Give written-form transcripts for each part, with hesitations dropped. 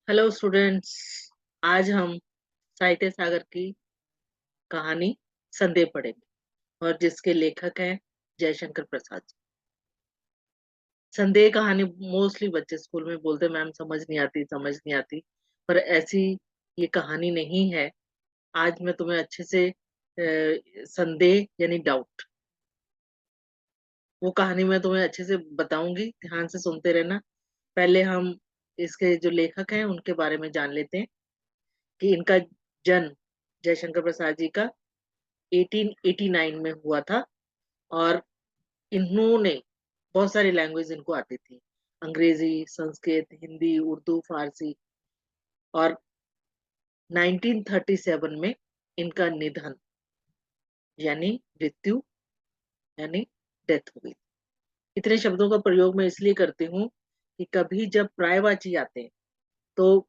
Hello students. आज हम साहित्य सागर की कहानी संदेह पढ़ेंगे और जिसके लेखक हैं जयशंकर प्रसाद जी। संदेह कहानी मोस्टली बच्चे स्कूल में बोलते मैम समझ नहीं आती, पर ऐसी ये कहानी नहीं है। आज मैं तुम्हें अच्छे से संदेह यानी डाउट, वो कहानी मैं तुम्हें अच्छे से बताऊंगी, ध्यान से सुनते रहना। पहले हम इसके जो लेखक हैं उनके बारे में जान लेते हैं कि इनका जन्म जयशंकर प्रसाद जी का 1889 में हुआ था। और इन्होंने बहुत सारी लैंग्वेज इनको आती थी, अंग्रेजी, संस्कृत, हिंदी, उर्दू, फारसी। और 1937 में इनका निधन यानी मृत्यु यानी डेथ हो गई। इतने शब्दों का प्रयोग मैं इसलिए करती हूँ कि कभी जब पर्यायवाची आते हैं तो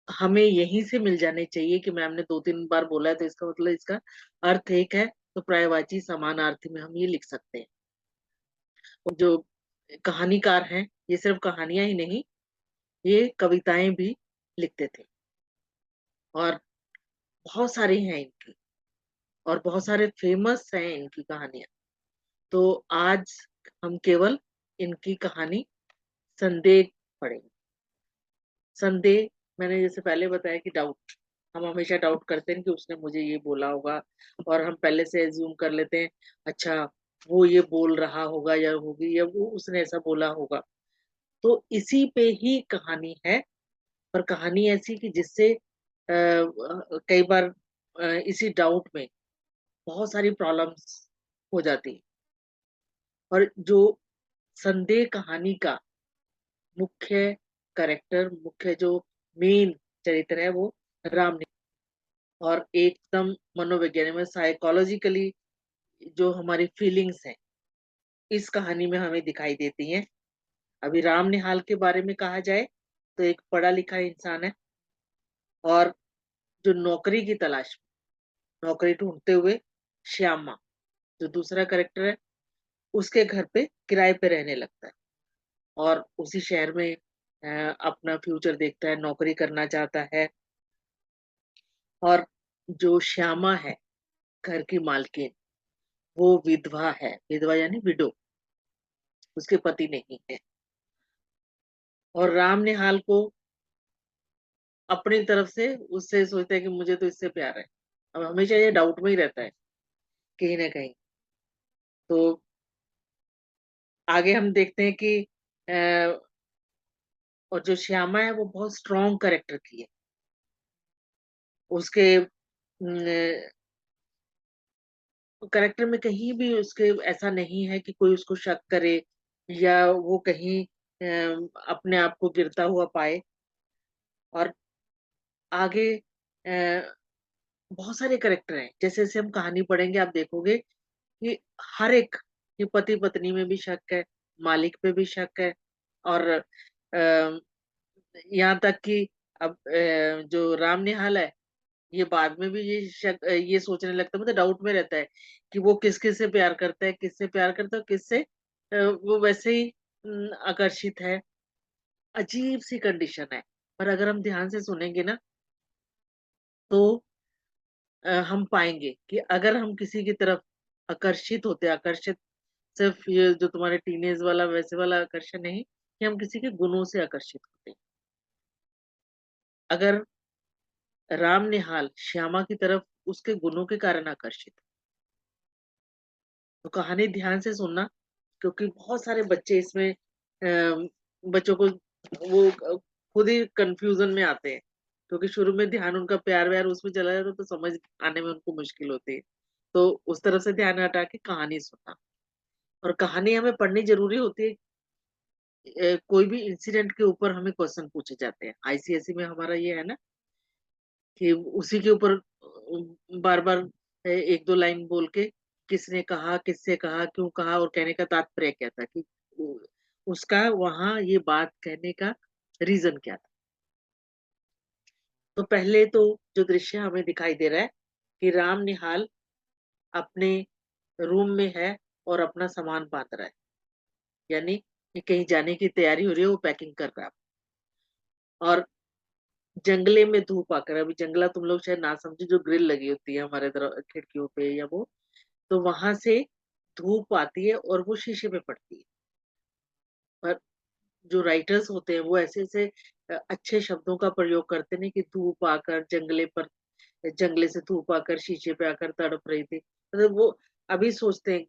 हमें यहीं से मिल जाने चाहिए कि मैम ने 2-3 बार बोला है तो इसका मतलब इसका अर्थ एक है, तो पर्यायवाची समानार्थी में हम ये लिख सकते हैं। और जो कहानीकार हैं ये सिर्फ कहानियां ही नहीं, ये कविताएं भी लिखते थे। और बहुत सारी हैं इनकी, और बहुत सारे फेमस हैं इनकी कहानियां। तो आज हम केवल इनकी कहानी संदेह पढ़ेंगे। संदेह, मैंने जैसे पहले बताया कि डाउट, हम हमेशा डाउट करते हैं कि उसने मुझे ये बोला होगा, और हम पहले से एज्यूम कर लेते हैं अच्छा वो ये बोल रहा होगा या होगी या वो उसने ऐसा बोला होगा। तो इसी पे ही कहानी है। पर कहानी ऐसी कि जिससे कई बार इसी डाउट में बहुत सारी प्रॉब्लम्स हो जाती है। और जो संदेह कहानी का मुख्य कैरेक्टर, मुख्य जो मेन चरित्र है वो राम ने। और एकदम मनोवैज्ञानिक में साइकोलॉजिकली जो हमारी फीलिंग्स हैं इस कहानी में हमें दिखाई देती हैं। अभी राम निहाल के बारे में कहा जाए तो एक पढ़ा लिखा इंसान है, और जो नौकरी की तलाश में, नौकरी ढूंढते हुए श्यामा जो दूसरा करेक्टर है उसके घर पे किराए पे रहने लगता है। और उसी शहर में अपना फ्यूचर देखता है, नौकरी करना चाहता है। और जो श्यामा है घर की मालकिन, वो विधवा है, विधवा यानी विडो, उसके पति नहीं है। और राम निहाल को अपनी तरफ से उससे सोचता है कि मुझे तो इससे प्यार है। अब हमेशा ये डाउट में ही रहता है कहीं ना कहीं। तो आगे हम देखते हैं कि और जो श्यामा है वो बहुत स्ट्रॉन्ग कैरेक्टर की है। उसके कैरेक्टर में कहीं भी उसके ऐसा नहीं है कि कोई उसको शक करे या वो कहीं अपने आप को गिरता हुआ पाए। और आगे बहुत सारे कैरेक्टर हैं, जैसे जैसे हम कहानी पढ़ेंगे आप देखोगे कि हर एक कि पति पत्नी में भी शक है, मालिक पे भी शक है। और यहाँ तक कि अब जो राम निहाल है ये बाद में भी ये ये सोचने लगता है, मतलब डाउट में रहता है कि वो किस किस से प्यार करता है, किससे प्यार करता है, किससे वो वैसे ही आकर्षित है। अजीब सी कंडीशन है। पर अगर हम ध्यान से सुनेंगे ना तो हम पाएंगे कि अगर हम किसी की तरफ आकर्षित होते हैं, आकर्षित सिर्फ ये जो तुम्हारे टीनेज वाला वैसे वाला आकर्षण नहीं, कि हम किसी के गुणों से आकर्षित होते हैं। अगर राम निहाल श्यामा की तरफ उसके गुणों के कारण आकर्षित, तो कहानी ध्यान से सुनना, क्योंकि बहुत सारे बच्चे इसमें बच्चों को वो खुद ही कंफ्यूजन में आते हैं, क्योंकि शुरू में ध्यान उनका प्यार व्यार उसमें चला जाता है तो समझ आने में उनको मुश्किल होती है। तो उस तरफ से ध्यान हटा के कहानी सुनना। और कहानी हमें पढ़नी जरूरी होती है। कोई भी इंसिडेंट के ऊपर हमें क्वेश्चन पूछे जाते हैं, आईसीएसई में हमारा ये है ना कि उसी के ऊपर बार बार एक दो लाइन बोल के किसने कहा, किससे कहा, क्यों कहा, और कहने का तात्पर्य क्या था, कि उसका वहां ये बात कहने का रीजन क्या था। तो पहले तो जो दृश्य हमें दिखाई दे रहा है कि राम निहाल अपने रूम में है और अपना सामान बांध रहा है, यानी कि कहीं जाने की तैयारी हो रही है, वो पैकिंग कर रहा है। और जंगले में धूप आकर, अभी जंगला तुम लोग शायद ना समझो, जो ग्रिल लगी होती है हमारे खिड़कियों पे या वो, तो वहां से धूप आती है और वो शीशे पे पड़ती है। पर जो राइटर्स होते हैं वो ऐसे ऐसे अच्छे शब्दों का प्रयोग करते हैं कि धूप आकर जंगले पर, जंगले से धूप आकर शीशे पे आकर तड़प रही थी, मतलब वो अभी सोचते हैं,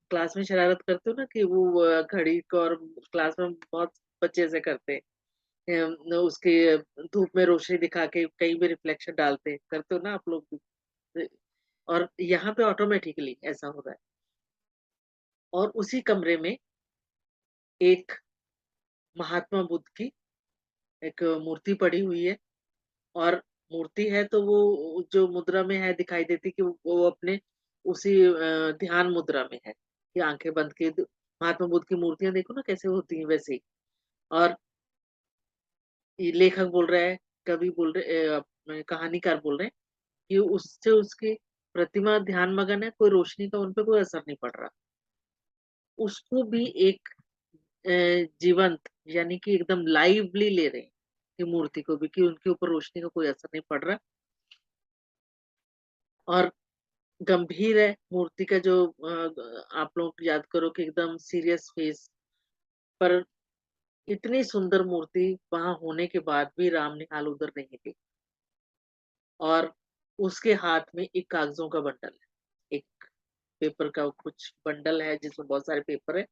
क्लास में शरारत करते हो ना कि वो घड़ी को, और क्लास में बहुत बच्चे ऐसे करते हैं, उसके धूप में रोशनी दिखा के कहीं भी रिफ्लेक्शन डालते हैं, करते हो ना आप लोग भी। और यहाँ पे ऑटोमेटिकली ऐसा हो रहा है। और उसी कमरे में एक महात्मा बुद्ध की एक मूर्ति पड़ी हुई है, और मूर्ति है तो वो जो मुद्रा में है दिखाई देती कि वो अपने उसी ध्यान मुद्रा में है, कि आंखें बंद के महात्मा बुद्ध की मूर्तियां देखो ना कैसे होती हैं वैसे ही। और ये लेखक बोल रहा है, कवि बोल रहे, अपने कहानीकार बोल रहे हैं कि उससे उसकी प्रतिमा ध्यान मगन है, कोई रोशनी का उन पे कोई असर नहीं पड़ रहा। उसको भी एक जीवंत, यानी कि एकदम लाइवली ले रहे हैं कि मूर्ति को भी, कि उनके ऊपर रोशनी का कोई असर नहीं पड़ रहा। और गंभीर है मूर्ति का जो आप लोग याद करो कि एकदम सीरियस फेस पर, इतनी सुंदर मूर्ति वहां होने के बाद भी राम निहाल उधर नहीं थे। और उसके हाथ में एक कागजों का बंडल है, एक पेपर का कुछ बंडल है जिसमें बहुत सारे पेपर है,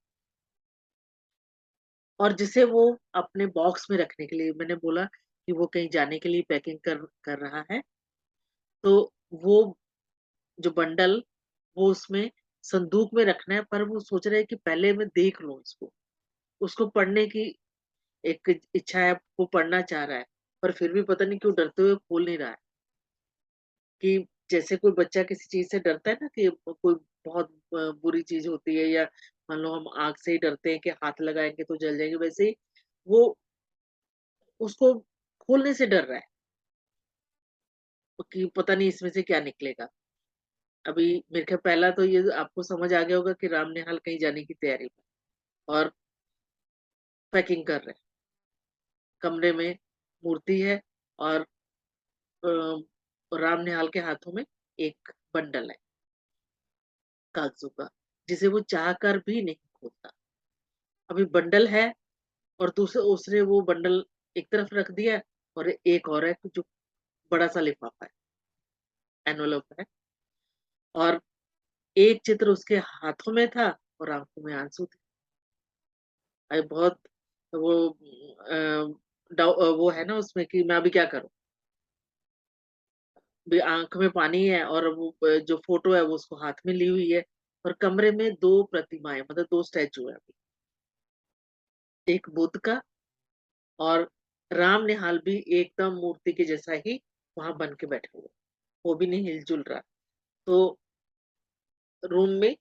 और जिसे वो अपने बॉक्स में रखने के लिए, मैंने बोला कि वो कहीं जाने के लिए पैकिंग कर कर रहा है, तो वो जो बंडल, वो उसमें संदूक में रखना है, पर वो सोच रहे हैं कि पहले मैं देख लूं इसको, उसको पढ़ने की एक इच्छा है, वो पढ़ना चाह रहा है, पर फिर भी पता नहीं क्यों डरते हुए खोल नहीं रहा है। कि जैसे कोई बच्चा किसी चीज से डरता है ना, कि कोई बहुत बुरी चीज होती है, या मान लो हम आग से ही डरते हैं कि हाथ लगाएंगे तो जल जाएंगे, वैसे ही वो उसको खोलने से डर रहा है कि पता नहीं इसमें से क्या निकलेगा। अभी मेरे ख्याल पहला तो ये आपको समझ आ गया होगा कि राम निहाल कहीं जाने की तैयारी में, और पैकिंग कर रहे हैं। कमरे में मूर्ति है, और राम निहाल के हाथों में एक बंडल है कागजों का, जिसे वो चाह कर भी नहीं खोलता। अभी बंडल है, और दूसरे उसने वो बंडल एक तरफ रख दिया है, और एक और है जो बड़ा सा लिफाफा है, एनवलप है, और एक चित्र उसके हाथों में था और आंखों में आंसू थे। अरे बहुत वो वो है ना उसमें कि मैं अभी क्या करूं, भी आंख में पानी है, और वो जो फोटो है वो उसको हाथ में ली हुई है, और कमरे में दो प्रतिमाएं, मतलब दो स्टैचू है अभी, एक बुद्ध का, और राम निहाल भी एकदम मूर्ति के जैसा ही वहां बन के बैठे हुए, वो भी नहीं हिलजुल रहा। तो रूम में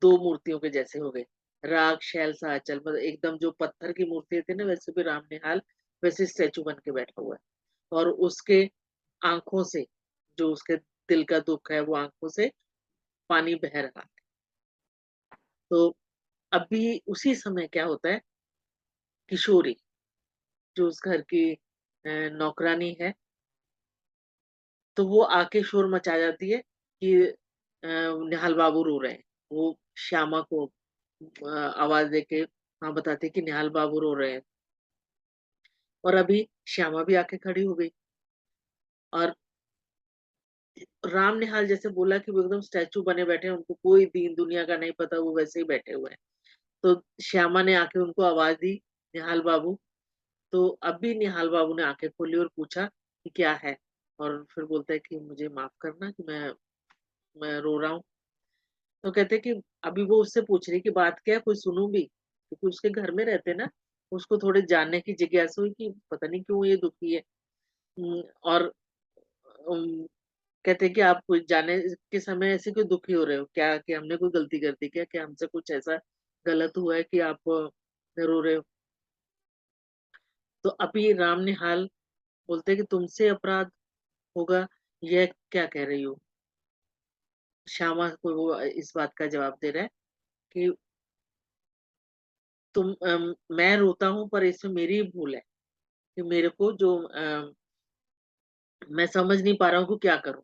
दो मूर्तियों के जैसे हो गए, राग शैल साचल, मतलब एकदम जो पत्थर की मूर्ति थी ना, वैसे भी राम निहाल वैसे स्टैचू बन के बैठा हुआ है, और उसके आंखों से, जो उसके दिल का दुख है, वो आंखों से पानी बह रहा है। तो अभी उसी समय क्या होता है, किशोरी जो उस घर की नौकरानी है, तो वो आके शोर मचा जाती है कि निहाल बाबू रो रहे हैं। वो श्यामा को आवाज देके हाँ बताती है कि निहाल बाबू रो रहे हैं, और अभी श्यामा भी आके खड़ी हो गई। और राम निहाल जैसे बोला कि वो एकदम स्टैचू बने बैठे हैं, उनको कोई दीन दुनिया का नहीं पता, वो वैसे ही बैठे हुए हैं। तो श्यामा ने आके उनको आवाज दी, निहाल बाबू। तो अभी निहाल बाबू ने आंखें खोली और पूछा कि क्या है, और फिर बोलता है कि मुझे माफ करना कि मैं रो रहा हूँ। तो कहते हैं कि अभी वो उससे पूछ रही कि बात क्या है, कोई सुनूं भी, क्योंकि उसके घर में रहते ना, उसको थोड़े जानने की जिज्ञासा हुई कि पता नहीं क्यों ये दुखी है। और कहते हैं कि आप कुछ जाने के समय ऐसे क्यों दुखी हो रहे हो, क्या कि हमने कोई गलती कर दी क्या, कि हमसे कुछ ऐसा गलत हुआ है कि आप रो रहे हो। तो अभी राम निहाल बोलते हैं कि तुमसे अपराध होगा, यह क्या कह रही हो। श्यामा को वो इस बात का जवाब दे रहा है कि मैं रोता हूँ, पर इसमें मेरी ही भूल है, कि मेरे को जो मैं समझ नहीं पा रहा हूँ कि क्या करूँ?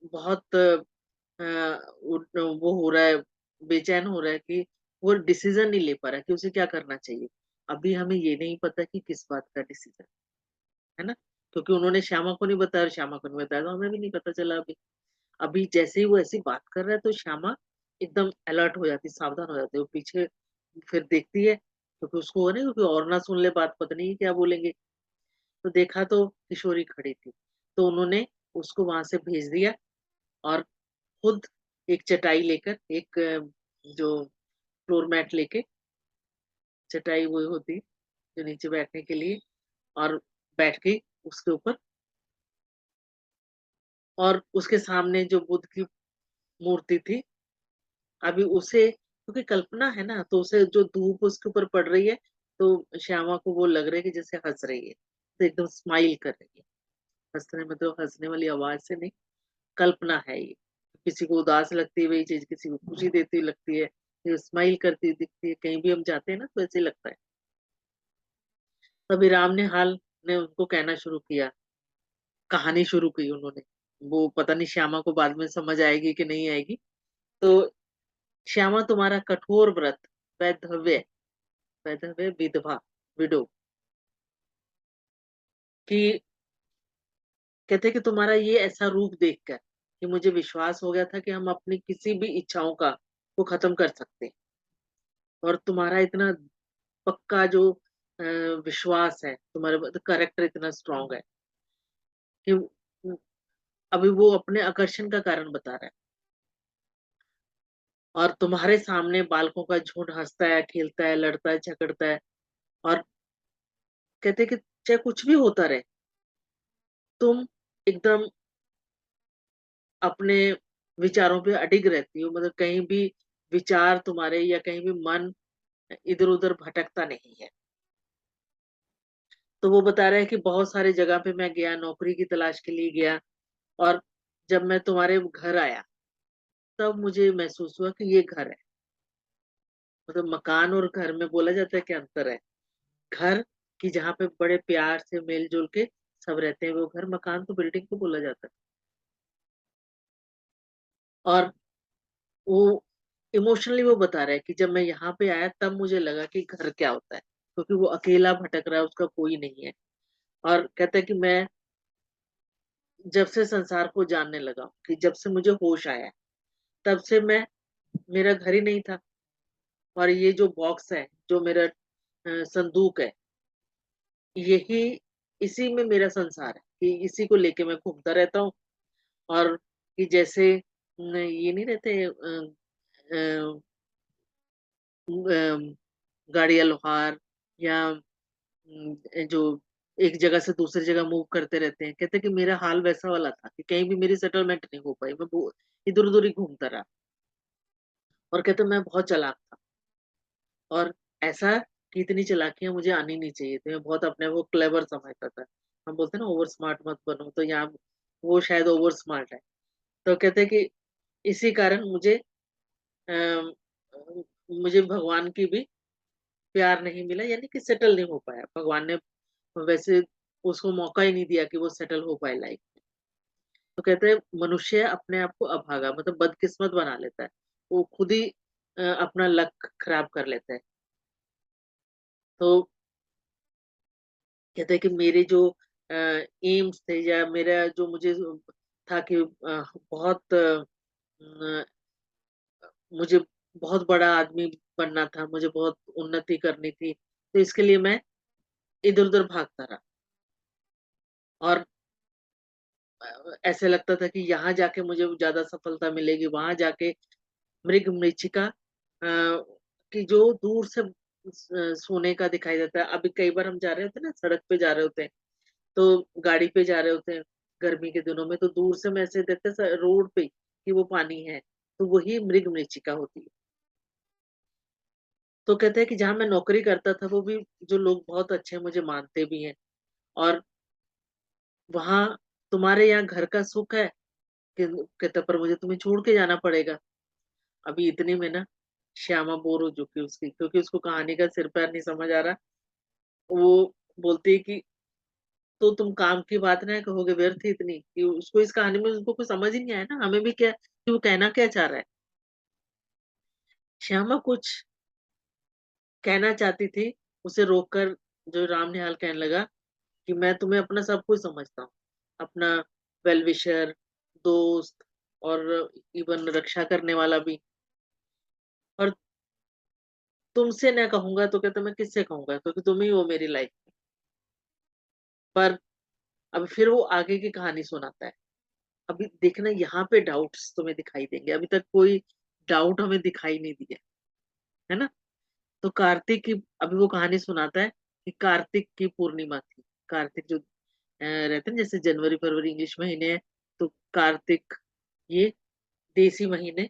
बहुत वो हो रहा है, बेचैन हो रहा है कि वो डिसीज़न नहीं ले पा रहा है कि उसे क्या करना चाहिए। अभी हमें ये नहीं पता कि किस बात का डिसीज़न, है ना? क्योंकि उन्होंने श्यामा को नहीं बताया और श्यामा को नहीं बताया, तो हमें भी नहीं पता चला अभी। अभी जैसे ही वो ऐसी बात कर रहा है, तो श्यामा एकदम अलर्ट हो जाती है, सावधान हो जाती है। वो पीछे फिर देखती है, क्योंकि उसको हो ना, कोई और ना सुन ले बात, पता नहीं क्या बोलेंगे। तो देखा तो किशोरी खड़ी थी। तो उन्होंने उसको वहाँ से भेज दिया और खुद एक चटाई लेकर, एक जो फ्लोर मैट लेके, चटाई वो होती है जो नीचे बैठने के लिए, और बैठ गई उसके ऊपर, और उसके सामने जो बुद्ध की मूर्ति थी, अभी उसे, क्योंकि कल्पना है ना, तो उसे जो धूप उसके ऊपर पड़ रही है, तो श्यामा को वो लग रहा है कि जैसे हँस रही है, तो एकदम स्माइल कर रही है। हँसने मतलब हँसने वाली आवाज़ से नहीं, कल्पना है ये। किसी को उदास लगती है वही चीज़ किसी को खुशी देती लगती है, ये स्माइल करती दिखती है, कहीं भी हम जाते हैं ना तो ऐसे ही लगता है। तभी राम ने हाल ने उनको कहना शुरू किया, कहानी शुरू की उन्होंने। वो पता नहीं श्यामा को बाद में समझ आएगी कि नहीं आएगी। तो श्यामा, तुम्हारा कठोर व्रत, वैधव्य, वैधव्य विधवा, विडो, कि कहते हैं कि तुम्हारा ये ऐसा रूप देखकर कि मुझे विश्वास हो गया था कि हम अपनी किसी भी इच्छाओं का को खत्म कर सकते हैं। और तुम्हारा इतना पक्का जो विश्वास है, तुम्हारा कैरेक्टर इतना स्ट्रांग है कि अभी वो अपने आकर्षण का कारण बता रहा है, और तुम्हारे सामने बालकों का झुंड हंसता है, खेलता है, लड़ता है, झगड़ता है, और कहते हैं कि चाहे कुछ भी होता रहे, तुम एकदम अपने विचारों पे अडिग रहती हो, मतलब कहीं भी विचार तुम्हारे या कहीं भी मन इधर-उधर भटकता नहीं है। तो वो बता रहा है कि बहुत सारी जगह पे मैं गया, नौकरी की तलाश के लिए गया, और जब मैं तुम्हारे घर आया, तब मुझे महसूस हुआ कि ये घर है। मतलब मकान और घर में बोला जाता है कि अंतर है। घर कि जहाँ पे बड़े प्यार से मिल-जुल के सब रहते हैं, वो घर। मकान तो बिल्डिंग को बोला जाता है। और वो इमोशनली वो बता रहा है कि जब मैं यहाँ पे आया, तब मुझे लगा कि घर क्या होता है, क्योंकि वो अकेला भटक रहा है, उसका कोई नहीं है। और कहता है कि मैं जब से संसार को जानने लगा हूँ, कि जब से मुझे होश आया है, तब से मैं, मेरा घर ही नहीं था, और ये जो बॉक्स है, जो मेरा संदूक है, यही, इसी में मेरा संसार है, कि इसी को लेके मैं घूमता रहता हूँ। और कि जैसे ये नहीं रहते अ, गाड़ियाँ लोहार, या जो एक जगह से दूसरी जगह मूव करते रहते हैं। कहते हैं कि मेरा हाल वैसा वाला था कि कहीं भी मेरी सेटलमेंट नहीं हो पाई। मैं वो इधर-उधर ही घूमता रहा, और कहते हैं मैं बहुत चालाक था, और ऐसा कि इतनी चालाकियाँ मुझे आनी नहीं चाहिए थी। मैं बहुत अपने आप को क्लेवर समझता था। हम बोलते हैं ना, ओवर स्मार्ट मत बनो, तो यहाँ वो शायद ओवर स्मार्ट है। तो कहते हैं कि इसी कारण अ, मुझे भगवान की भी प्यार नहीं मिला, यानी कि सेटल नहीं हो पाया। भगवान ने वैसे उसको मौका ही नहीं दिया कि वो सेटल हो पाए लाइफ में। तो कहते हैं मनुष्य अपने आप को अभागा, मतलब बदकिस्मत बना लेता है। वो खुद ही अपना लक खराब कर लेता है। तो कहते हैं कि मेरे जो एम्स थे, या मेरा जो मुझे था कि बहुत मुझे बहुत बड़ा आदमी बनना था, मुझे बहुत उन्नति करनी थी। तो इसके लिए मैं इधर-उधर भागता रहा, और ऐसे लगता था कि यहाँ जाके मुझे ज़्यादा सफलता मिलेगी, वहाँ जाके मृग-मरीचिका कि जो दूर से सोने का दिखाई देता है। अभी कई बार हम जा रहे होते हैं ना, सड़क पे जा रहे होते हैं, तो गाड़ी पे जा रहे होते हैं, गर्मी के दिनों में, तो दूर से हम ऐसे देखते हैं रोड पे कि वो पानी है, तो वही मृग-मरीचिका होती है। तो कहते हैं कि जहाँ मैं नौकरी करता था, वो भी जो लोग बहुत अच्छे मुझे मानते भी हैं, और वहाँ तुम्हारे यहाँ घर का सुख है, कि कहता पर मुझे तुम्हें छोड़ के जाना पड़ेगा। अभी इतने में ना श्यामा बोर हो चुकी है उसकी, क्योंकि उसको कहानी का सिर पैर नहीं समझ आ रहा। वो बोलती है कि तो तुम काम की बात ना कहोगे व्यर्थ इतनी कि उसको इस कहानी में उसको कुछ समझ ही नहीं आया ना, हमें भी क्या कि वो कहना क्या चाह रहा है। श्यामा कुछ कहना चाहती थी, उसे रोककर जो राम निहाल कहने लगा कि मैं तुम्हें अपना सब कुछ समझता हूँ, अपना वेल विशर, दोस्त और इवन रक्षा करने वाला भी। और तुमसे ना कहूंगा तो कहता मैं किससे कहूंगा, क्योंकि तुम ही हो मेरी लाइफ में। पर अब फिर वो आगे की कहानी सुनाता है। अभी देखना यहाँ पे डाउट्स तुम्हें दिखाई देंगे, अभी तक कोई डाउट हमें दिखाई नहीं दिया है ना। तो कार्तिक की अभी वो कहानी सुनाता है कि कार्तिक की पूर्णिमा थी। कार्तिक जो रहते हैं जैसे जनवरी फरवरी इंग्लिश महीने है, तो कार्तिक ये देसी महीने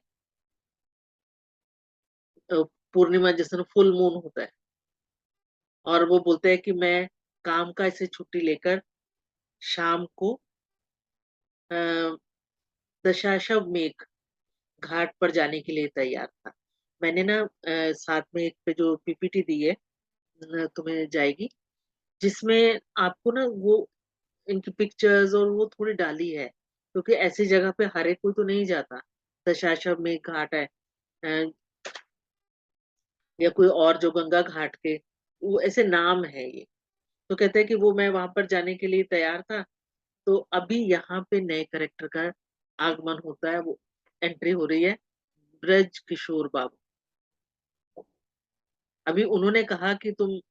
अ, पूर्णिमा जैसे फुल मून होता है। और वो बोलते हैं कि मैं काम का इसे छुट्टी लेकर शाम को अ, दशाश्व मेघ घाट पर जाने के लिए तैयार था। मैंने ना साथ में एक पे जो पीपीटी दी है तुम्हें जाएगी, जिसमें आपको ना वो इनकी पिक्चर्स और वो थोड़ी डाली है, क्योंकि ऐसी जगह पे हर एक कोई तो नहीं जाता। दशाश्व मेघ घाट है अ, या कोई और जो गंगा घाट के वो ऐसे नाम है ये। तो कहते हैं कि वो मैं वहां पर जाने के लिए तैयार था। तो अभी यहाँ पे नए करेक्टर का आगमन होता है, वो एंट्री हो रही है, ब्रज किशोर बाबू। अभी उन्होंने कहा कि तुम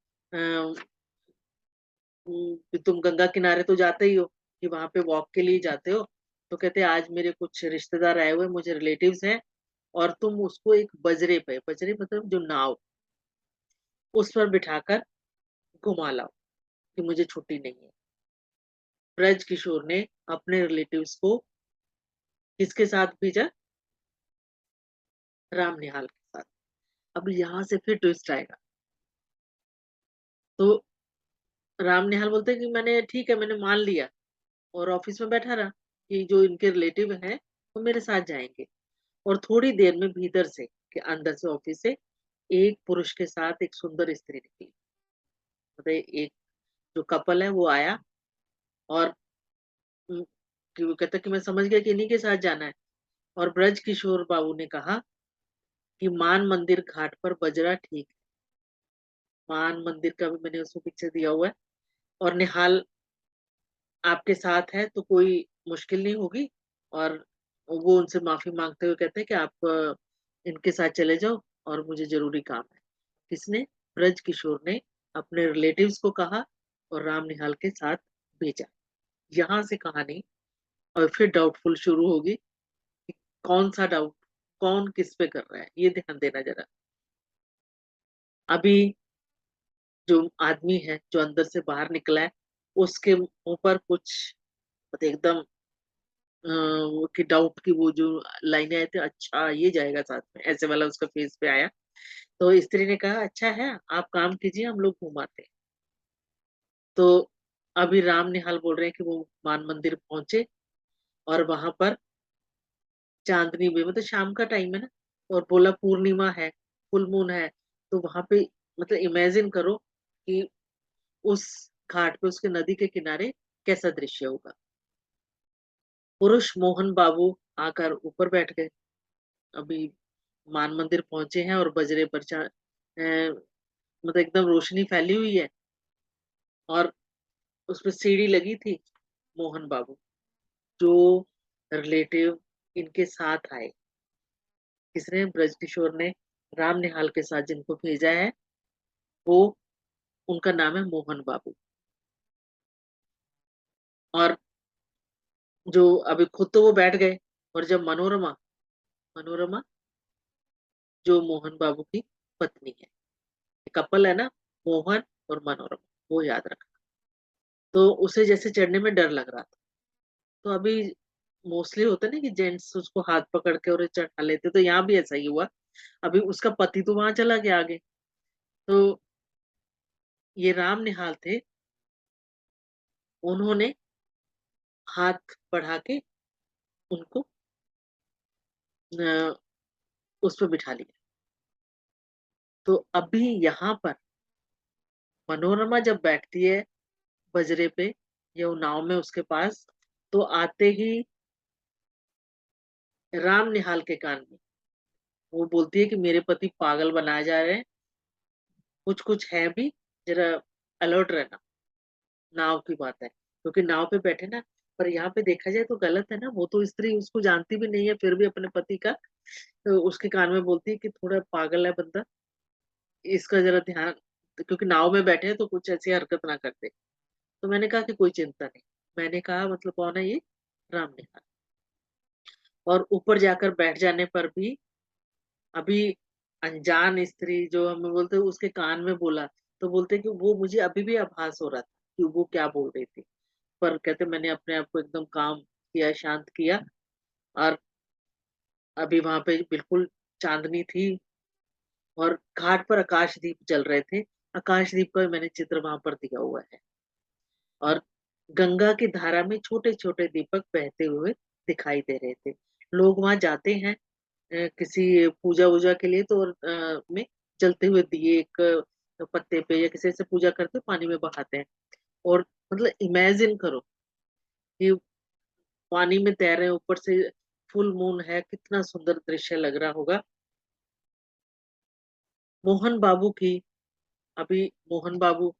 गंगा किनारे तो जाते ही हो, कि वहां पे वॉक के लिए जाते हो। तो कहते आज मेरे कुछ रिश्तेदार आए हुए, मुझे रिलेटिव्स हैं, और तुम उसको एक बजरे पे, बजरे मतलब जो नाव, उस पर बिठाकर घुमा लाओ, कि मुझे छुट्टी नहीं है। ब्रज किशोर ने अपने रिलेटिव्स को किसके साथ भेजा? राम निहाल के साथ। अब यहाँ से फिर ट्विस्ट आएगा। तो राम निहाल बोलते हैं कि मैंने ठीक है, मैंने मान लिया, और ऑफिस में बैठा रहा कि जो इनके रिलेटिव हैं वो मेरे साथ जाएंगे। और थोड़ी देर में भीतर से, कि अंदर से ऑफिस से एक पुरुष के साथ एक सुंदर स्त्री निकली। मतलब एक जो कपल है वो आया, और कि वो कहता कि मैं समझ गया कि इन्हीं के साथ जाना है। और ब्रज किशोर बाबू ने कहा कि मान मंदिर घाट पर बजरा ठीक है। मान मंदिर का भी मैंने उसको पिक्चर दिया हुआ है। और निहाल आपके साथ है तो कोई मुश्किल नहीं होगी। और वो उनसे माफी मांगते हुए कहते हैं कि आप इनके साथ चले जाओ, और मुझे जरूरी काम है। किसने? ब्रज किशोर ने अपने रिलेटिव्स को कहा और राम निहाल के साथ भेजा। यहाँ से कहानी और फिर डाउटफुल शुरू होगी कि कौन सा डाउट, कौन किस पे कर रहा है, ये ध्यान देना जरा। अभी जो आदमी है जो अंदर से बाहर निकला है, उसके मुंह पर कुछ मतलब एकदम कि डाउट की वो जो लाइनें आए थे, अच्छा ये जाएगा साथ में, ऐसे वाला उसका फेस पे आया। तो स्त्री ने कहा अच्छा है, आप काम कीजिए, हम लोग घुमाते हैं। तो अभी राम निहाल बोल रहे हैं कि वो मान मंदिर पहुंचे, और वहां पर चांदनी में मतलब शाम का टाइम है ना, और बोला पूर्णिमा है, फुल मून है। तो वहां पे मतलब इमेजिन करो कि उस घाट पे, उसके नदी के किनारे कैसा दृश्य होगा। पुरुष मोहन बाबू आकर ऊपर बैठ गए। अभी मान मंदिर पहुंचे हैं और बजरे पर मतलब एकदम रोशनी फैली हुई है, और उसपे सीढ़ी लगी थी। मोहन बाबू जो रिलेटिव इनके साथ आए, किसने? ब्रज किशोर ने राम निहाल के साथ जिनको भेजा है, वो उनका नाम है मोहन बाबू। और जो अभी खुद तो वो बैठ गए, और जब मनोरमा, मनोरमा जो मोहन बाबू की पत्नी है, कपल है ना, मोहन और मनोरमा, वो याद रखना। तो उसे जैसे चढ़ने में डर लग रहा था। तो अभी मोस्टली होता है ना कि जेंट्स उसको हाथ पकड़ के और चढ़ा लेते, तो यहाँ भी ऐसा ही हुआ। अभी उसका पति तो वहां चला गया आगे। तो ये राम निहाल थे, उन्होंने हाथ बढ़ा के उनको अ, उस पर बिठा लिया। तो अभी यहाँ पर मनोरमा जब बैठती है बजरे पे, ये वो नाव में उसके पास, तो आते ही राम निहाल के कान में वो बोलती है कि मेरे पति पागल बनाए जा रहे हैं, कुछ कुछ है भी, जरा अलर्ट रहना। नाव की बात है, क्योंकि नाव पे बैठे ना, पर यहाँ पे देखा जाए तो गलत है ना, वो तो स्त्री उसको जानती भी नहीं है, फिर भी अपने पति का तो उसके कान में बोलती है कि थोड़ा पागल है बंदा, इसका जरा ध्यान, क्योंकि नाव में बैठे हैं तो कुछ ऐसी हरकत ना करते। तो मैंने कहा कि कोई चिंता नहीं। मैंने कहा मतलब कौन है ये? राम ने कहा। और ऊपर जाकर बैठ जाने पर भी अभी अनजान स्त्री जो हमें बोलते हैं उसके कान में बोला, तो बोलते कि वो मुझे अभी भी आभास हो रहा था कि वो क्या बोल रही थी। पर कहते मैंने अपने आप को एकदम काम किया, शांत किया, और अभी वहां पे बिल्कुल चांदनी थी और घाट पर आकाशदीप जल रहे थे। आकाशदीप का मैंने चित्र वहां पर दिया हुआ है। और गंगा की धारा में छोटे छोटे दीपक बहते हुए दिखाई दे रहे थे। लोग वहां जाते हैं किसी पूजा वूजा के लिए, तो में जलते हुए दिए एक पत्ते पे या किसी से पूजा करते पानी में बहाते हैं। और मतलब इमेजिन करो कि पानी में तैर रहे हैं, ऊपर से फुल मून है, कितना सुंदर दृश्य लग रहा होगा। मोहन बाबू की अभी मोहन बाबू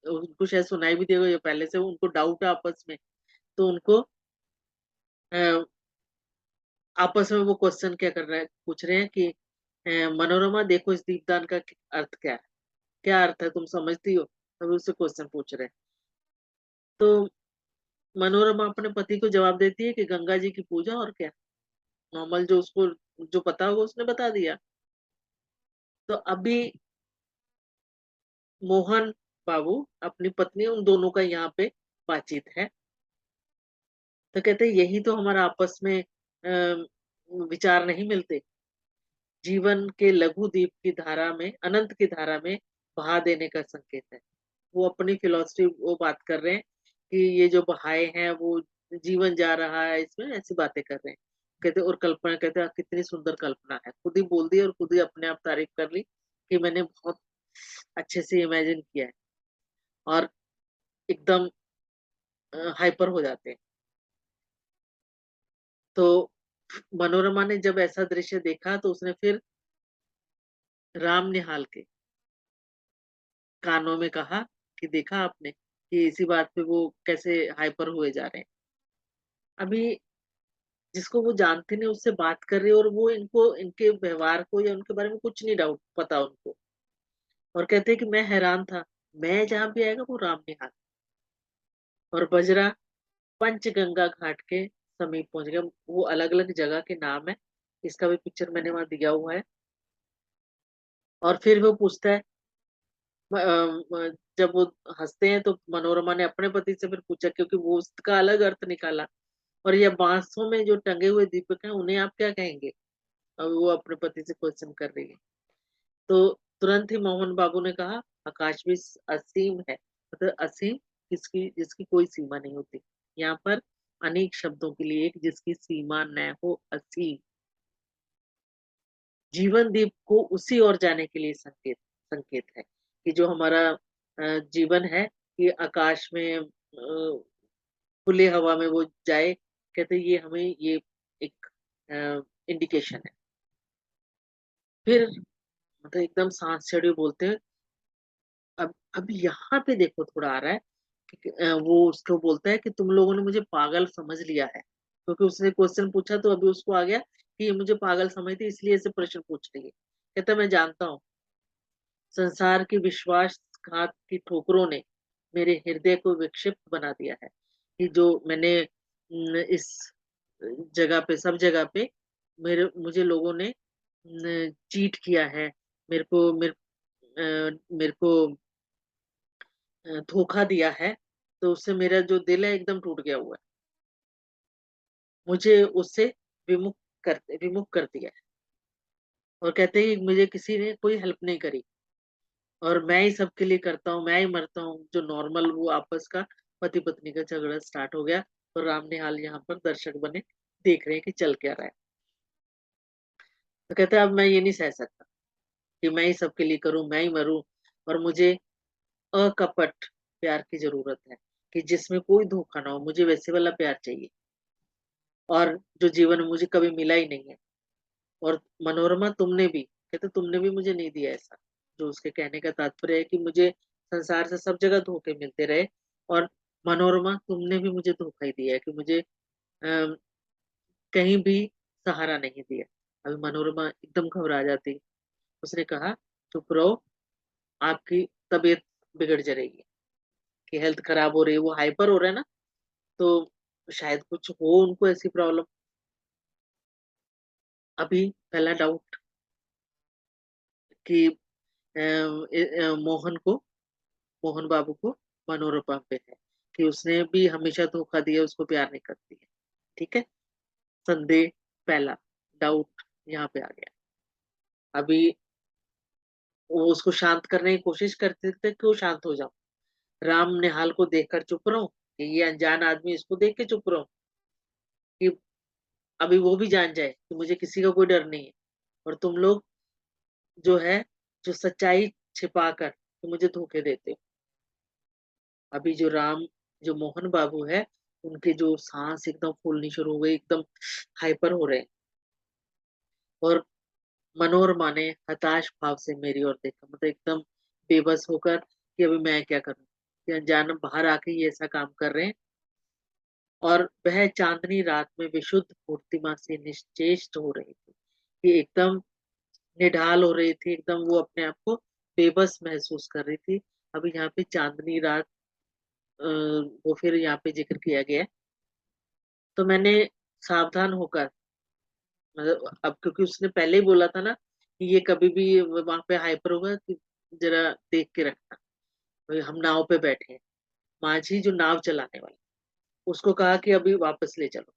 उनको शायद सुनाई भी देगा, या पहले से उनको डाउट है आपस में, तो उनको अ, आपस में वो क्वेश्चन क्या कर रहे हैं, पूछ रहे हैं कि मनोरमा देखो इस दीपदान का अर्थ क्या है, क्या अर्थ है तुम समझती हो? अभी उससे क्वेश्चन पूछ रहे हैं। तो मनोरमा अपने पति को जवाब देती है कि गंगा जी की पूजा, और क्या, नॉर्मल जो उसको जो पता होगा उसने बता दिया। तो अभी मोहन बाबू अपनी पत्नी उन दोनों का यहाँ पे बातचीत है। तो कहते हैं यही तो हमारा आपस में विचार नहीं मिलते, जीवन के लघु द्वीप की धारा में, अनंत की धारा में बहा देने का संकेत है। वो अपनी फिलॉसफी वो बात कर रहे हैं कि ये जो बहाए हैं वो जीवन जा रहा है, इसमें ऐसी बातें कर रहे हैं। कहते और कल्पना, कहते हैं कितनी सुंदर कल्पना है, खुद ही बोल दी और खुद ही अपने आप तारीफ कर ली कि मैंने बहुत अच्छे से इमेजिन किया है। और एकदम हाइपर हो जाते हैं। तो मनोरमा ने जब ऐसा दृश्य देखा तो उसने फिर राम निहाल के कानों में कहा कि देखा आपने कि इसी बात पे वो कैसे हाइपर हुए जा रहे हैं। अभी जिसको वो जानते नहीं उससे बात कर रही है, और वो इनको इनके व्यवहार को या उनके बारे में कुछ नहीं डाउट पता उनको, और कहते हैं कि मैं हैरान था, मैं जहां भी आएगा वो राम निहाल। और बजरा पंचगंगा घाट के समीप पहुंच गया। वो अलग अलग जगह के नाम है, इसका भी पिक्चर मैंने वहां दिया हुआ है। और फिर वो पूछता है जब वो हंसते हैं तो मनोरमा ने अपने पति से फिर पूछा, क्योंकि वो उसका अलग अर्थ निकाला, और ये बांसों में जो टंगे हुए दीपक हैं उन्हें आप क्या कहेंगे? अब वो अपने पति से क्वेश्चन कर रही है। तो तुरंत ही मोहन बाबू ने कहा आकाश भी असीम है, मतलब असीम किसकी, जिसकी कोई सीमा नहीं होती। यहाँ पर अनेक शब्दों के लिए एक जिसकी सीमा न हो, असीम। जीवन दीप को उसी ओर जाने के लिए संकेत संकेत है कि जो हमारा जीवन है, कि आकाश में खुले हवा में वो जाए। कहते ये हमें ये एक इंडिकेशन है। फिर मतलब एकदम सांस चढ़े बोलते हैं, अब यहाँ पे देखो थोड़ा आ रहा है कि वो उसको बोलता है कि तुम लोगों ने मुझे पागल समझ लिया है, क्योंकि उसने क्वेश्चन पूछा तो अभी उसको आ गया कि ये मुझे पागल समझती इसलिए ऐसे प्रश्न पूछ रही है। कहता मैं जानता हूँ, संसार की विश्वासघात की ठोकरों ने मेरे हृदय को विक्षिप्त बना दिया है, कि जो मैंने इस जगह पे, सब जगह पे मुझे लोगों ने चीट किया है, मेरे को धोखा दिया है, तो उससे मेरा जो दिल है एकदम टूट गया हुआ है। मुझे उससे विमुख कर दिया है। और कहते हैं कि मुझे किसी ने कोई हेल्प नहीं करी, और मैं ही सबके लिए करता हूँ, मैं ही मरता हूँ। जो नॉर्मल वो आपस का पति पत्नी का झगड़ा स्टार्ट हो गया। और राम निहाल यहाँ पर दर्शक बने देख रहे हैं कि चल क्या रहा है। तो कहते हैं अब मैं ये नहीं सह सकता कि मैं ही सबके लिए करूं, मैं ही मरूं, और मुझे अकपट प्यार की जरूरत है। कि जिसमें कोई धोखा ना हो, मुझे वैसे वाला प्यार चाहिए और जो जीवन में मुझे कभी मिला ही नहीं है। और मनोरमा तुमने भी, कहते तुमने भी मुझे नहीं दिया ऐसा। जो उसके कहने का तात्पर्य है कि मुझे संसार से सब जगह धोखे मिलते रहे, और मनोरमा तुमने भी मुझे धोखा ही दिया है कि मुझे कहीं भी सहारा नहीं दिया। अभी मनोरमा एकदम घबरा जाती। उसने कहा, चुप रहो, आपकी तबीयत बिगड़ जाएगी, कि हेल्थ खराब हो रही है, वो हाइपर हो रहा है ना, तो शायद कुछ हो उनको ऐसी प्रॉब्लम। अभी पहला डाउट कि मोहन बाबू को मनोरमा पे है, कि उसने भी हमेशा धोखा दिया, उसको प्यार नहीं करती है। ठीक है, संदेह पहला, डाउट यहाँ पे आ गया। अभी वो उसको शांत करने की कोशिश करते थे कि वो शांत हो जाओ। राम निहाल को देखकर चुप रहो, कि ये अनजान आदमी, इसको देख के चुप रहो, कि अभी वो भी जान जाए कि मुझे किसी का कोई डर नहीं है, और तुम लोग जो है, जो सच्चाई छिपाकर तो मुझे धोखे देते हो। अभी जो मोहन बाबू है, उनके जो सांस एकदम फूलनी शुरू हो गई, एकदम हाइपर हो रहे हैं। और मनोरमा ने हताश भाव से मेरी ओर देखा, मतलब एकदम बेबस होकर कि अभी मैं क्या करूं, कि अनजान बाहर आके ये ऐसा काम कर रहे हैं। और वह चांदनी रात में विशुद्ध मूर्तिमा से निश्चेष्ट हो रही थी, कि एकदम निढाल हो रही थी, एकदम वो अपने आप को बेबस महसूस कर रही थी। अभी यहाँ पे चांदनी रात, वो फिर यहाँ पे जिक्र किया गया है। तो मैंने सावधान होकर, मतलब अब क्योंकि उसने पहले ही बोला था ना कि ये कभी भी वहां पे हाइपर होगा, कि जरा देख के रखना। भाई हम नाव पे बैठे हैं, माझी जो नाव चलाने वाला, उसको कहा कि अभी वापस ले चलो,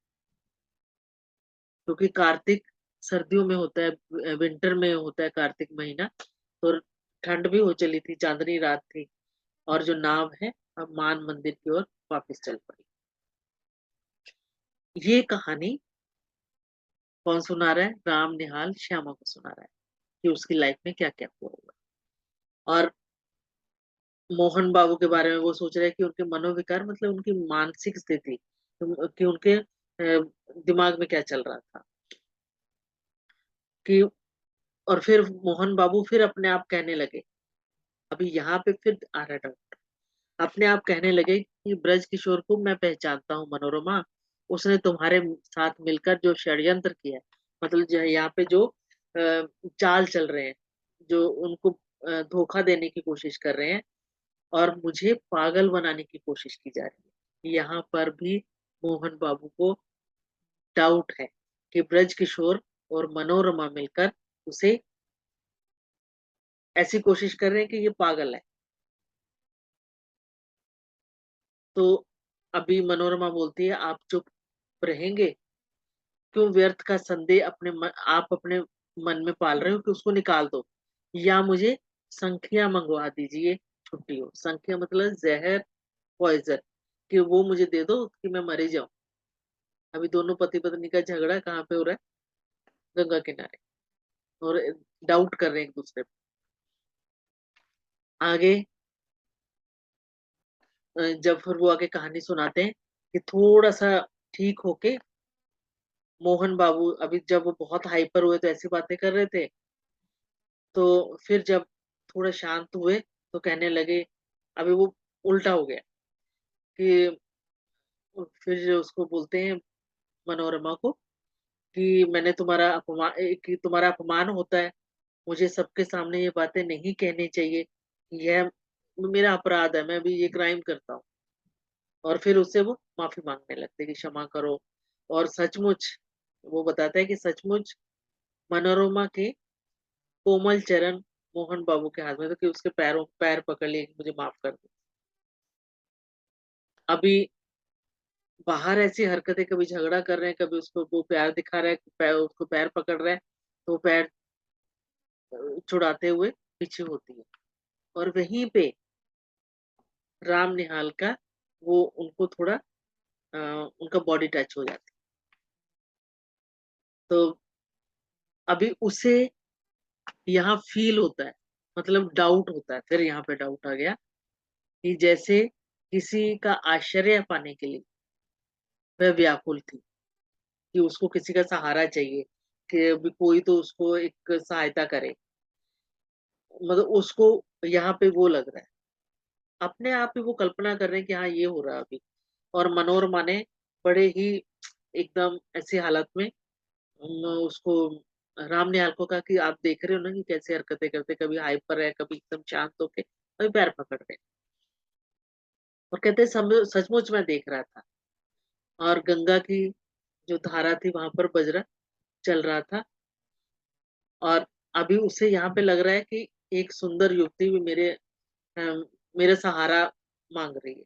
क्योंकि कार्तिक सर्दियों में होता है, विंटर में होता है कार्तिक महीना। तो ठंड भी हो चली थी, चांदनी रात थी, और जो नाव है अब मान मंदिर की ओर वापस चल पड़ी। ये कहानी कौन सुना रहा है? राम निहाल श्यामा को सुना रहा है, कि उसकी लाइफ में क्या क्या हुआ होगा। और मोहन बाबू के बारे में वो सोच रहे हैं कि उनके मनोविकार, मतलब उनकी मानसिक स्थिति, कि उनके दिमाग में क्या चल रहा था। कि और फिर मोहन बाबू फिर अपने आप कहने लगे, अभी यहाँ पे फिर आ रहा डाउट, अपने आप कहने लगे कि ब्रज किशोर को मैं पहचानता हूँ मनोरमा, उसने तुम्हारे साथ मिलकर जो षड्यंत्र किया है, मतलब जो यहाँ पे जो चाल चल रहे हैं, जो उनको धोखा देने की कोशिश कर रहे हैं, और मुझे पागल बनाने की कोशिश की जा रही है। यहाँ पर भी मोहन बाबू को डाउट है कि ब्रज किशोर और मनोरमा मिलकर उसे ऐसी कोशिश कर रहे हैं कि ये पागल है। तो अभी मनोरमा बोलती है, आप चुप रहेंगे? क्यों व्यर्थ का संदेह आप अपने मन में पाल रहे हो, कि उसको निकाल दो, या मुझे संख्या मंगवा दीजिए, छुट्टी हो। संख्या मतलब जहर, पॉइजन, कि वो मुझे दे दो कि मैं मरी जाऊं। अभी दोनों पति पत्नी का झगड़ा कहाँ पे हो रहा है? गंगा किनारे, और डाउट कर रहे हैं एक दूसरे पे। आगे जब फिर वो आगे कहानी सुनाते हैं कि थोड़ा सा ठीक होके, मोहन बाबू अभी जब वो बहुत हाइपर हुए तो ऐसी बातें कर रहे थे, तो फिर जब थोड़ा शांत हुए तो कहने लगे, अभी वो उल्टा हो गया, कि फिर उसको बोलते हैं मनोरमा को, कि मैंने तुम्हारा अपमान, कि तुम्हारा अपमान होता है, मुझे सबके सामने ये बातें नहीं कहनी चाहिए, यह मेरा अपराध है, मैं भी ये क्राइम करता हूँ। और फिर उससे वो माफी मांगने लगते कि क्षमा करो। और सचमुच वो बताता है कि सचमुच मनोरमा के कोमल चरण मोहन बाबू के हाथ में, तो कि उसके पैर पकड़ लिए कि मुझे माफ कर दो। अभी बाहर ऐसी हरकतें, कभी झगड़ा कर रहे हैं, कभी उसको वो प्यार दिखा रहा है, उसको पैर पकड़ रहा है, तो पैर छुड़ाते हुए पीछे होती है। और वहीं पे राम निहाल का वो उनको थोड़ा उनका बॉडी टच हो जाती है। तो अभी उसे यहाँ फील होता है, मतलब डाउट होता है, फिर यहाँ पे डाउट आ गया, कि जैसे किसी का आश्रय पाने के लिए वह व्याकुल थी कि उसको किसी का सहारा चाहिए, कि अभी कोई तो उसको एक सहायता करे। मतलब उसको यहाँ पे वो लग रहा है। अपने आप ही वो कल्पना कर रहे हैं कि हाँ, ये हो रहा है अभी। और मनोरमा ने बड़े ही एकदम ऐसी हालत में उसको राम निहाल को कहा कि आप देख रहे हो ना कि कैसे हरकतें करते, कभी हाइपर है, कभी एकदम शांत होके, कभी पैर पकड़ रहे हैं। और कहते हैं सचमुच मैं देख रहा था। और गंगा की जो धारा थी वहां पर बजरा चल रहा था। और अभी उसे यहाँ पे लग रहा है कि एक सुंदर युवती भी मेरे सहारा मांग रही है।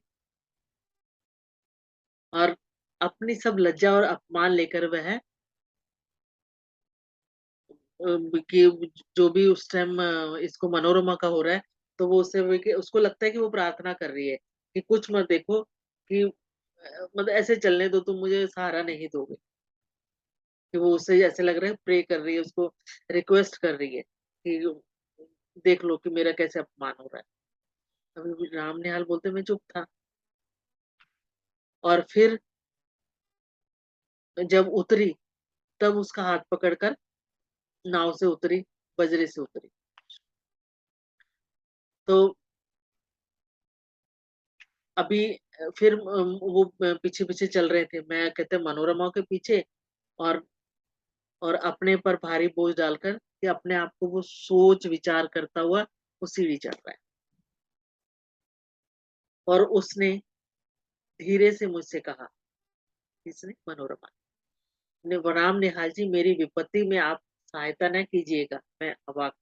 और अपनी सब लज्जा और अपमान लेकर वह कि जो भी उस टाइम इसको मनोरमा का हो रहा है, तो वो उसको लगता है कि वो प्रार्थना कर रही है कि कुछ मत देखो, कि मतलब ऐसे चलने दो, तुम मुझे सहारा नहीं दोगे। कि वो उससे ऐसे लग रहा है प्रे कर रही है, उसको रिक्वेस्ट कर रही है कि देख लो कि मेरा कैसे अपमान हो रहा है। अभी राम निहाल बोलते मैं चुप था। और फिर जब उतरी, तब उसका हाथ पकड़कर नाव से उतरी, बजरे से उतरी। तो अभी फिर वो पीछे पीछे चल रहे थे, मैं कहते मनोरमा के पीछे। और अपने पर भारी बोझ डालकर कि अपने आप को वो सोच विचार करता हुआ वो सीढ़ी चढ़ रहा है। और उसने धीरे से मुझसे कहा, किसने? मनोरमा ने, राम निहाल जी, मेरी विपत्ति में आप सहायता न कीजिएगा। मैं अवाक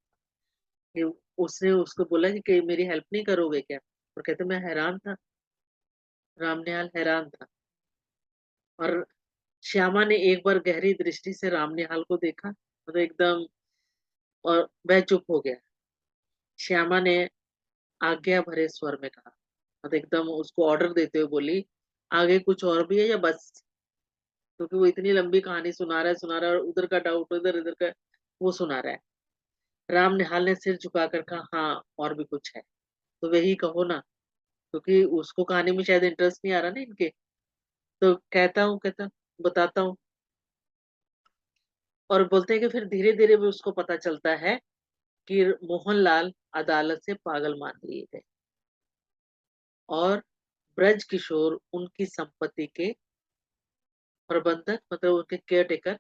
कि उसने उसको बोला कि मेरी हेल्प नहीं करोगे क्या? और कहते मैं हैरान था। राम निहाल हैरान था। और श्यामा ने एक बार गहरी दृष्टि से राम निहाल को देखा, मतलब एकदम। और वह चुप हो गया। श्यामा ने आज्ञा भरे स्वर में कहा, मतलब एकदम उसको ऑर्डर देते हुए बोली, आगे कुछ और भी है या बस? क्योंकि वो इतनी लंबी कहानी सुना रहा है और उधर का डाउट इधर, इधर का वो सुना रहा है। राम निहाल ने सिर झुकाकर कहा, हाँ और भी कुछ है। तो वही कहो ना, क्योंकि उसको कहानी में शायद इंटरेस्ट नहीं आ रहा ना इनके। तो कहता बताता हूँ। और बोलते हैं कि फिर धीरे धीरे भी उसको पता चलता है कि मोहनलाल अदालत से पागल मान लिए गए और ब्रज किशोर उनकी संपत्ति के प्रबंधक, मतलब उनके केयर टेकर,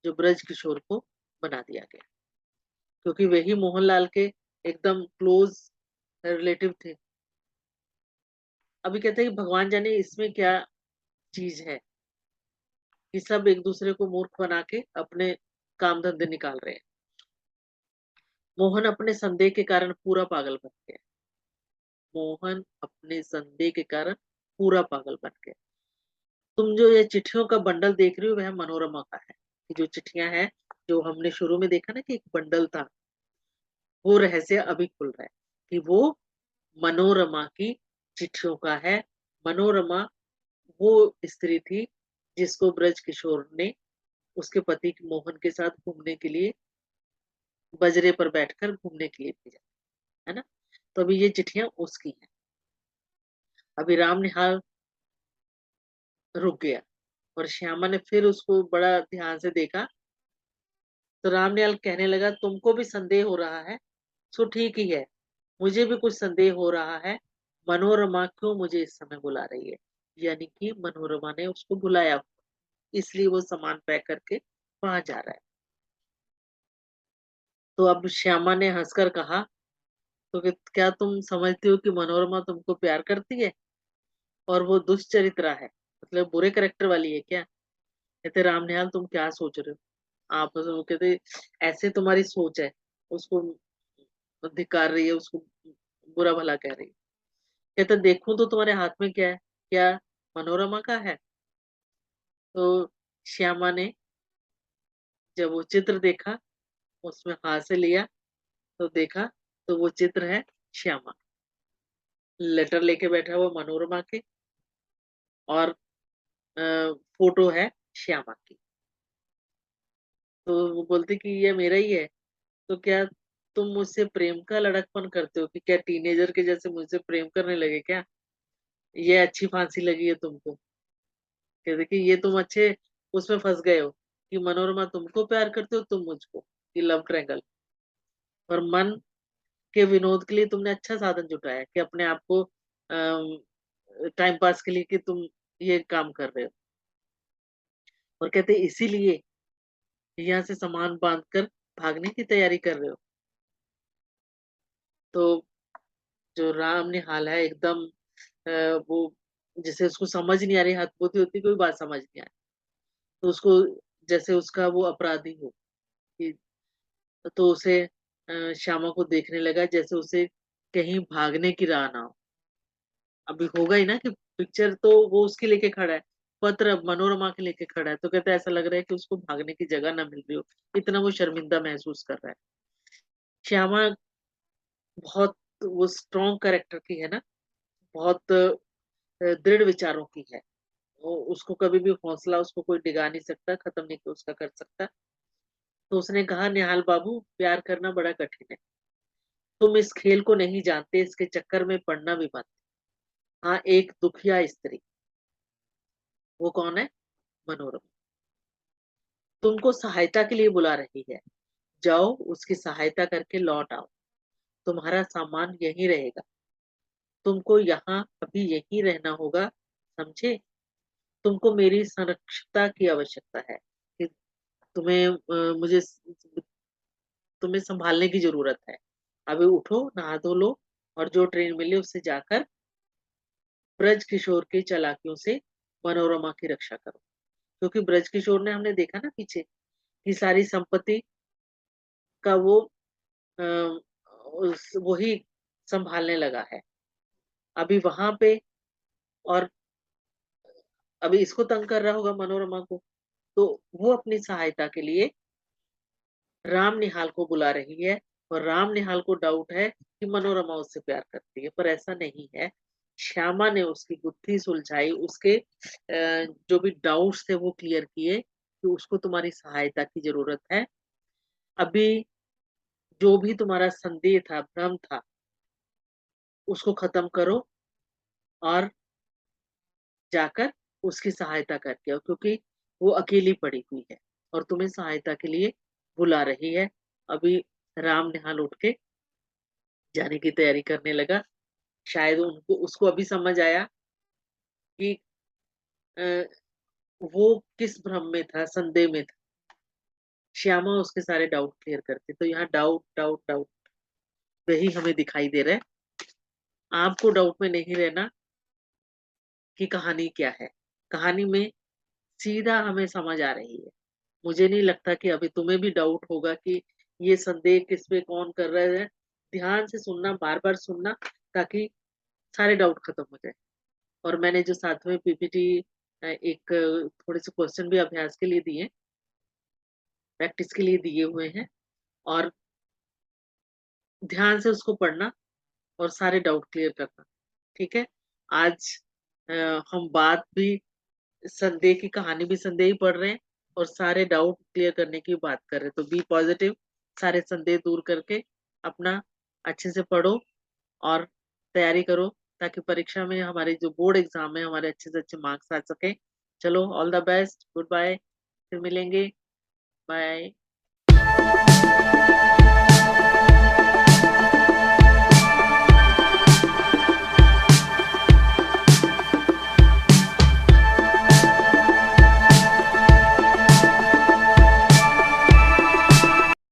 जो ब्रज किशोर को बना दिया गया, क्योंकि वही मोहनलाल के एकदम क्लोज रिलेटिव थे। अभी कहते हैं कि भगवान जाने इसमें क्या चीज है कि सब एक दूसरे को मूर्ख बना के अपने काम धंधे निकाल रहे हैं। मोहन अपने संदेह के कारण पूरा पागल बन गया। मोहन अपने संदेह के कारण पूरा पागल बन गया। तुम जो ये चिट्ठियों का बंडल देख रही हो वह मनोरमा का है। कि जो चिट्ठियां हैं, जो हमने शुरू में देखा ना कि एक बंडल था, वो रहस्य अभी खुल रहा है कि वो मनोरमा की चिट्ठियों का है। मनोरमा वो स्त्री थी जिसको ब्रज किशोर ने उसके पति मोहन के साथ घूमने के लिए बजरे पर बैठकर घूमने के लिए भेजा, है ना? तो अभी ये चिट्ठियां उसकी हैं। अभी राम निहाल रुक गया और श्यामा ने फिर उसको बड़ा ध्यान से देखा। तो रामनियाल कहने लगा, तुमको भी संदेह हो रहा है, सो ठीक ही है। मुझे भी कुछ संदेह हो रहा है। मनोरमा क्यों मुझे इस समय बुला रही है? यानी कि मनोरमा ने उसको बुलाया, इसलिए वो सामान पैक करके वहां जा रहा है। तो अब श्यामा ने हंसकर कहा, तो क्या तुम समझती हो कि मनोरमा तुमको प्यार करती है और वो दुष्चरित्रा है, मतलब बुरे करेक्टर वाली है क्या? कहते रामनिहाल तुम क्या सोच रहे हो? आप वो कहते ऐसे तुम्हारी सोच है, उसको धिक्कार रही है, उसको बुरा भला कह रही है। कहते देखूं तो तुम्हारे हाथ में क्या है? क्या मनोरमा का है? तो श्यामा ने जब वो चित्र देखा, उसमें हाथ से लिया, तो देखा, तो वो चित्र है श्यामा, लेटर लेके बैठा हुआ मनोरमा के। और फोटो है श्यामा की। तो वो बोलती कि ये मेरा ही है। तो क्या तुम मुझसे प्रेम का लड़कपन करते हो कि क्या टीनेजर के जैसे मुझसे प्रेम करने लगे क्या? ये अच्छी फांसी लगी है तुमको कि देखिए ये तुम अच्छे उसमें फंस गए हो कि मनोरमा तुमको प्यार करते हो, तुम मुझको। ये लव ट्रायंगल। और मन के विनोद के लिए तुमने अच्छा साधन जुटाया कि अपने आप को टाइम पास के लिए कि तुम ये काम कर रहे हो। और कहते हैं इसीलिए यहाँ से सामान बांध कर भागने की तैयारी कर रहे हो। तो जो राम निहाल है एकदम वो जैसे उसको समझ नहीं आ रही, हतबुद्धि होती कोई बात समझ नहीं आ रही, तो उसको जैसे उसका वो अपराधी हो कि तो उसे श्यामा को देखने लगा जैसे उसे कहीं भागने की राह ना हो। अभी होगा ही ना कि पिक्चर तो वो उसके लेके खड़ा है, पत्र मनोरमा के लेके खड़ा है, तो कहता है ऐसा लग रहा है कि उसको भागने की जगह ना मिल रही हो, इतना वो शर्मिंदा महसूस कर रहा है। श्यामा बहुत वो स्ट्रॉन्ग कैरेक्टर की है ना, बहुत दृढ़ विचारों की है। वो उसको कभी भी हौसला उसको कोई डिगा नहीं सकता, खत्म नहीं उसका कर सकता। तो उसने कहा निहाल बाबू प्यार करना बड़ा कठिन है, तुम इस खेल को नहीं जानते, इसके चक्कर में पड़ना भी मत। हाँ एक दुखिया स्त्री, वो कौन है? मनोरमा तुमको सहायता के लिए बुला रही है, जाओ उसकी सहायता करके लौट आओ, तुम्हारा सामान यहीं रहेगा, तुमको यहाँ अभी यहीं रहना होगा, समझे? तुमको मेरी संरक्षता की आवश्यकता है कि तुम्हें मुझे तुम्हें संभालने की जरूरत है। अभी उठो, नहा धो लो और जो ट्रेन मिले उससे जाकर ब्रज किशोर की चालाकियों से मनोरमा की रक्षा करो। क्योंकि ब्रज किशोर ने हमने देखा ना पीछे कि सारी संपत्ति का वो वही संभालने लगा है अभी वहां पे। और अभी इसको तंग कर रहा होगा मनोरमा को, तो वो अपनी सहायता के लिए राम निहाल को बुला रही है। और राम निहाल को डाउट है कि मनोरमा उससे प्यार करती है, पर ऐसा नहीं है। श्यामा ने उसकी बुद्धि सुलझाई, उसके जो भी डाउट्स थे वो क्लियर किए कि उसको तुम्हारी सहायता की जरूरत है। अभी जो भी तुम्हारा संदेह था, भ्रम था, उसको खत्म करो और जाकर उसकी सहायता करके आओ, क्योंकि वो अकेली पड़ी हुई है और तुम्हें सहायता के लिए बुला रही है। अभी राम निहाल उठ के जाने की तैयारी करने लगा। शायद उनको उसको अभी समझ आया कि अ, वो किस भ्रम में था, संदेह में था। श्यामा उसके सारे डाउट क्लियर करते, तो यहाँ डाउट डाउट डाउट वही हमें दिखाई दे रहा है। आपको डाउट में नहीं रहना कि कहानी क्या है, कहानी में सीधा हमें समझ आ रही है। मुझे नहीं लगता कि अभी तुम्हें भी डाउट होगा कि ये संदेह किस पे कौन कर रहा है। ध्यान से सुनना, बार बार सुनना, ताकि सारे डाउट खत्म हो जाए। और मैंने जो साथ में पीपीटी एक थोड़े से क्वेश्चन भी अभ्यास के लिए दिए, प्रैक्टिस के लिए दिए हुए हैं, और ध्यान से उसको पढ़ना और सारे डाउट क्लियर करना। ठीक है। आज अ, हम बात भी संदेह की, कहानी भी संदेह ही पढ़ रहे हैं और सारे डाउट क्लियर करने की बात कर रहे हैं। तो बी पॉजिटिव, सारे संदेह दूर करके अपना अच्छे से पढ़ो और तैयारी करो, ताकि परीक्षा में हमारे जो बोर्ड एग्जाम है हमारे अच्छे से अच्छे मार्क्स आ सके। चलो all the best, good bye, फिर मिलेंगे, बाय।